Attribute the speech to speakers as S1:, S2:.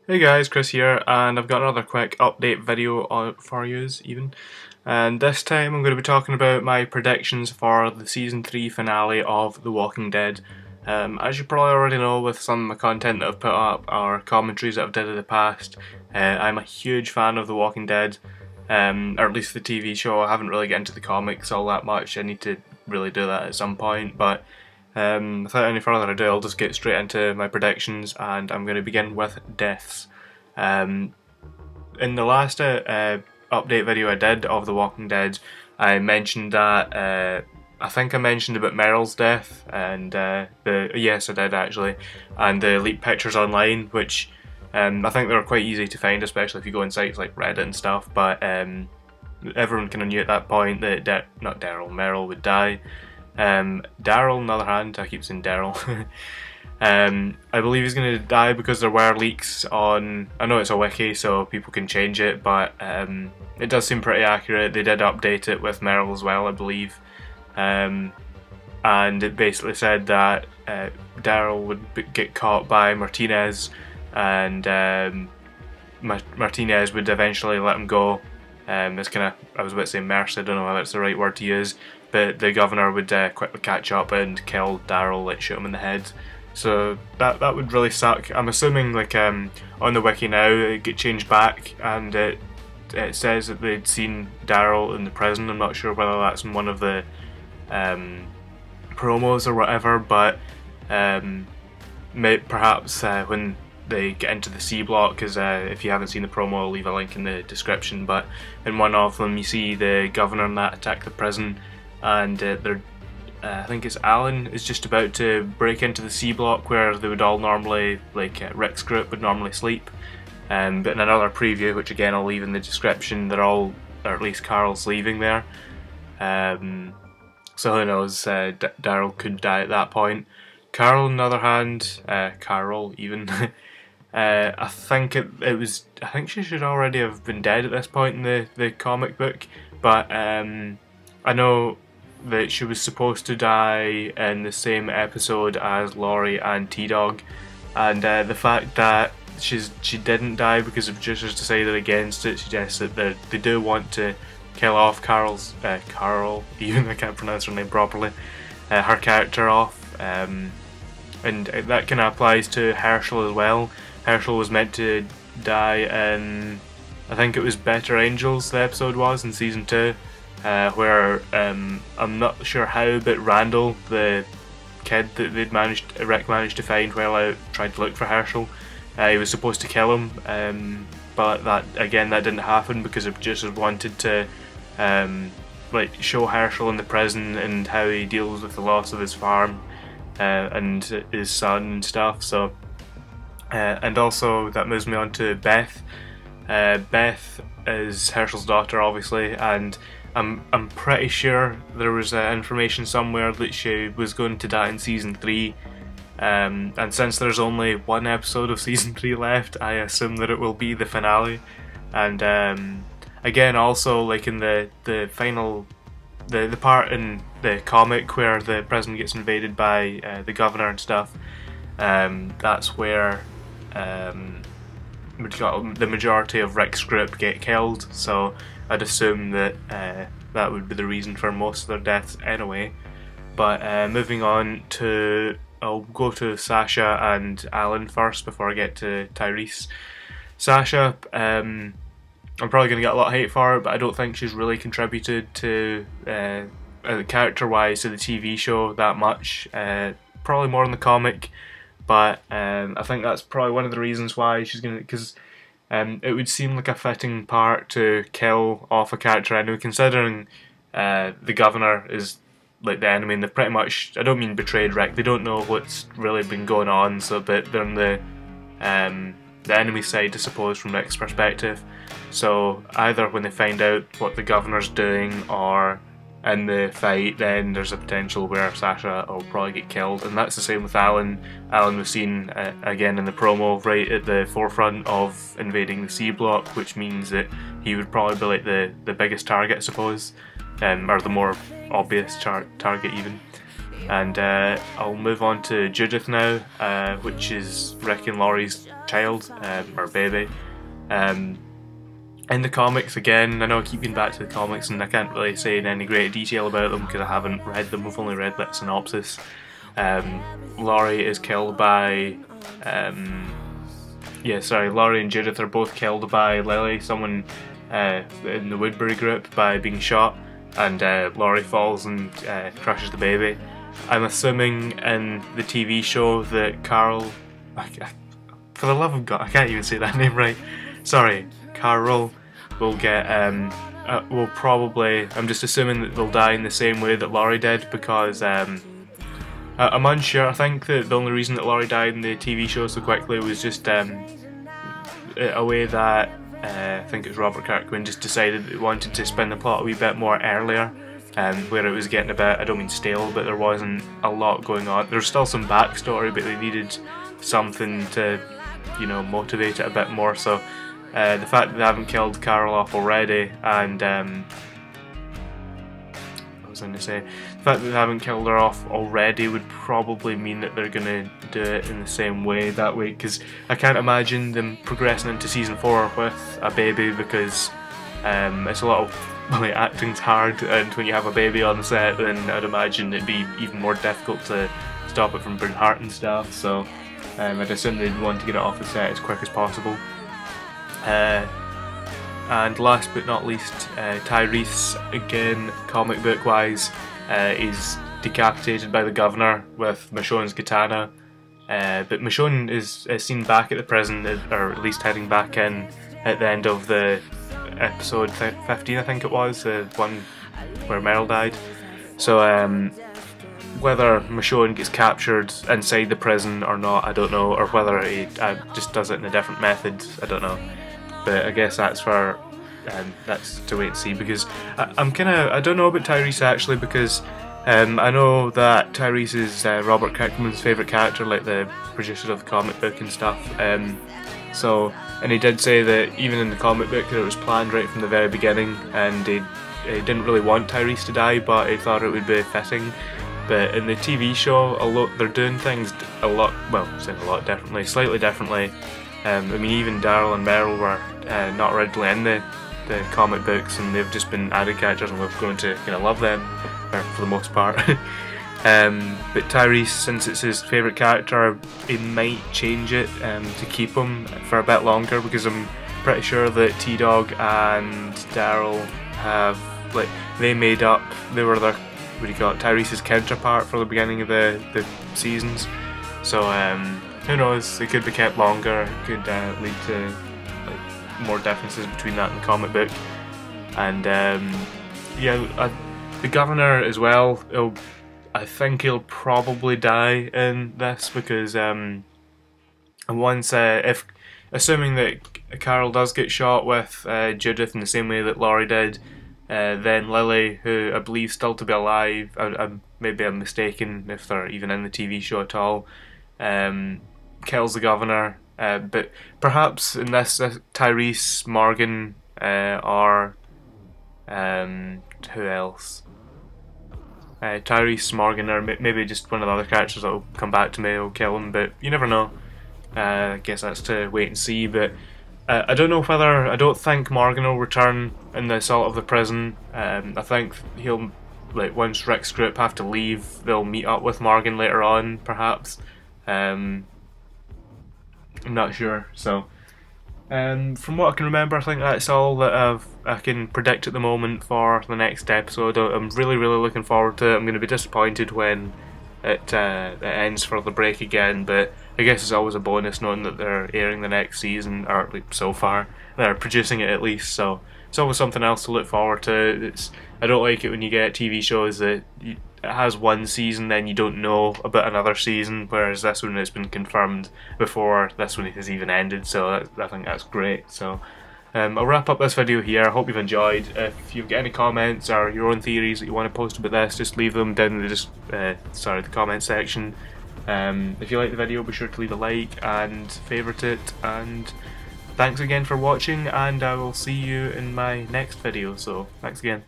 S1: Hey guys, Chris here, and I've got another quick update video for yous even. And this time I'm going to be talking about my predictions for the season 3 finale of The Walking Dead. As you probably already know with some of the content that I've put up or commentaries that I've did in the past, I'm a huge fan of The Walking Dead, or at least the TV show. I haven't really got into the comics all that much. I need to really do that at some point, but without any further ado, I'll just get straight into my predictions, and I'm going to begin with deaths. In the last update video I did of The Walking Dead, I mentioned that I think I mentioned about Meryl's death, and yes, I did actually, and the leaked pictures online, which I think they were quite easy to find, especially if you go on sites like Reddit and stuff. But everyone kind of knew at that point that Meryl would die. Daryl, on the other hand, I keep saying Daryl. I believe he's going to die because there were leaks on. I know it's a wiki, so people can change it, but it does seem pretty accurate. They did update it with Meryl as well, I believe, and it basically said that Daryl would get caught by Martinez, and Martinez would eventually let him go. It's kind of, I was about to say mercy, I don't know if that's the right word to use, but the governor would quickly catch up and kill Daryl, like shoot him in the head. So that would really suck. I'm assuming like on the wiki now it get changed back, and it says that they'd seen Daryl in the prison. I'm not sure whether that's in one of the promos or whatever, but perhaps when they get into the C block, because if you haven't seen the promo, I'll leave a link in the description, but in one of them you see the governor and that attack the prison, and I think it's Alan is just about to break into the C block where they would all normally, like Rick's group would normally sleep, but in another preview, which again I'll leave in the description, they're all, or at least Carl's leaving there, so who knows, Daryl could die at that point. Carol, on the other hand, Carol even, I think I think she should already have been dead at this point in the comic book, but I know that she was supposed to die in the same episode as Laurie and T-Dog, and the fact that she didn't die because the producers decided against it suggests that they do want to kill off Carol, even I can't pronounce her name properly, her character off, and that kind of applies to Herschel as well. Herschel was meant to die in, I think it was Better Angels, the episode was, in season 2, where I'm not sure how, but Randall, the kid that Rick managed to find while out trying to look for Herschel, he was supposed to kill him, but that didn't happen because it just wanted to like show Herschel in the prison and how he deals with the loss of his farm and his son and stuff. So and also that moves me on to Beth. Beth is Herschel's daughter, obviously, and I'm pretty sure there was information somewhere that she was going to die in season 3, and since there's only one episode of season 3 left, I assume that it will be the finale. And again, also like in the final, the part in the comic where the prison gets invaded by the governor and stuff, that's where the majority of Rick's group get killed, so I'd assume that that would be the reason for most of their deaths anyway. But moving on to, I'll go to Sasha and Alan first before I get to Tyrese. Sasha, I'm probably going to get a lot of hate for it, but I don't think she's really contributed to character-wise to the TV show that much. Probably more in the comic, but I think that's probably one of the reasons why she's going to, because it would seem like a fitting part to kill off a character. I know, considering the governor is like the enemy, and they've pretty much, I don't mean betrayed Rick, they don't know what's really been going on, so but they're on the enemy side, I suppose, from Rick's perspective. So either when they find out what the governor's doing or in the fight, then there's a potential where Sasha will probably get killed, and that's the same with Alan. Alan was seen again in the promo right at the forefront of invading the C block, which means that he would probably be like the biggest target, I suppose, or the more obvious target even. And I'll move on to Judith now, which is Rick and Laurie's child, or baby. In the comics, again, I know I keep getting back to the comics and I can't really say in any great detail about them because I haven't read them, I've only read that synopsis. Laurie is killed by... Laurie and Judith are both killed by Lily, someone in the Woodbury group, by being shot, and Laurie falls and crushes the baby. I'm assuming in the TV show that Carl... for the love of God, I can't even say that name right. Sorry, Carol will get... will probably... I'm just assuming that they'll die in the same way that Laurie did, because... I'm unsure. I think that the only reason that Laurie died in the TV show so quickly was just a way that I think it was Robert Kirkman just decided that he wanted to spin the plot a wee bit more earlier, where it was getting a bit, I don't mean stale, but there wasn't a lot going on. There's still some backstory, but they needed something to, you know, motivate it a bit more. So the fact that they haven't killed Carol off already, and the fact that they haven't killed her off already would probably mean that they're going to do it in the same way that way, because I can't imagine them progressing into season 4 with a baby, because it's a lot of, like, acting's hard, and when you have a baby on the set then I'd imagine it'd be even more difficult to stop it from burning heart and stuff, so I'd assume they'd want to get it off the set as quick as possible. And last but not least, Tyrese, again, comic book wise, is decapitated by the governor with Michonne's katana. But Michonne is seen back at the prison, or at least heading back in at the end of the episode 15, I think it was, the one where Meryl died. So whether Michonne gets captured inside the prison or not, I don't know, or whether he just does it in a different method, I don't know. But I guess that's for that's to wait and see, because I don't know about Tyrese actually, because I know that Tyrese is Robert Kirkman's favourite character, like the producer of the comic book and stuff. And he did say that even in the comic book that it was planned right from the very beginning, and he didn't really want Tyrese to die, but he thought it would be fitting. But in the TV show, they're doing things slightly differently. I mean, even Daryl and Meryl were not originally in the comic books, and they've just been added characters, and we're going to kind of love them for the most part. But Tyrese, since it's his favourite character, he might change it to keep him for a bit longer, because I'm pretty sure that T-Dog and Daryl have, like, they were their, Tyrese's counterpart for the beginning of the seasons. So who knows, it could be kept longer, it could lead to more differences between that and the comic book. And the governor as well, I think he'll probably die in this, because if assuming that Carol does get shot with Judith in the same way that Laurie did, then Lily, who I believe still to be alive, maybe I'm mistaken if they're even in the TV show at all, kills the governor. But perhaps in this, Tyrese, Morgan, or who else? Tyrese, Morgan, or maybe just one of the other characters that will come back to me will kill him, but you never know. I guess that's to wait and see, but I don't think Morgan will return in the assault of the prison. I think he'll, like, once Rick's group have to leave, they'll meet up with Morgan later on, perhaps. I'm not sure. So, from what I can remember, I think that's all that I can predict at the moment for the next episode. I'm really looking forward to it. I'm going to be disappointed when it ends for the break again, but I guess it's always a bonus knowing that they're airing the next season, or at least so far they're producing it at least. So it's always something else to look forward to. I don't like it when you get TV shows that it has one season, then you don't know about another season, whereas this one has been confirmed before this one has even ended, so I think that's great. So I'll wrap up this video here. I hope you've enjoyed. If you've got any comments or your own theories that you want to post about this, just leave them down in the comment section. If you like the video, be sure to leave a like and favourite it, and thanks again for watching, and I will see you in my next video, so thanks again.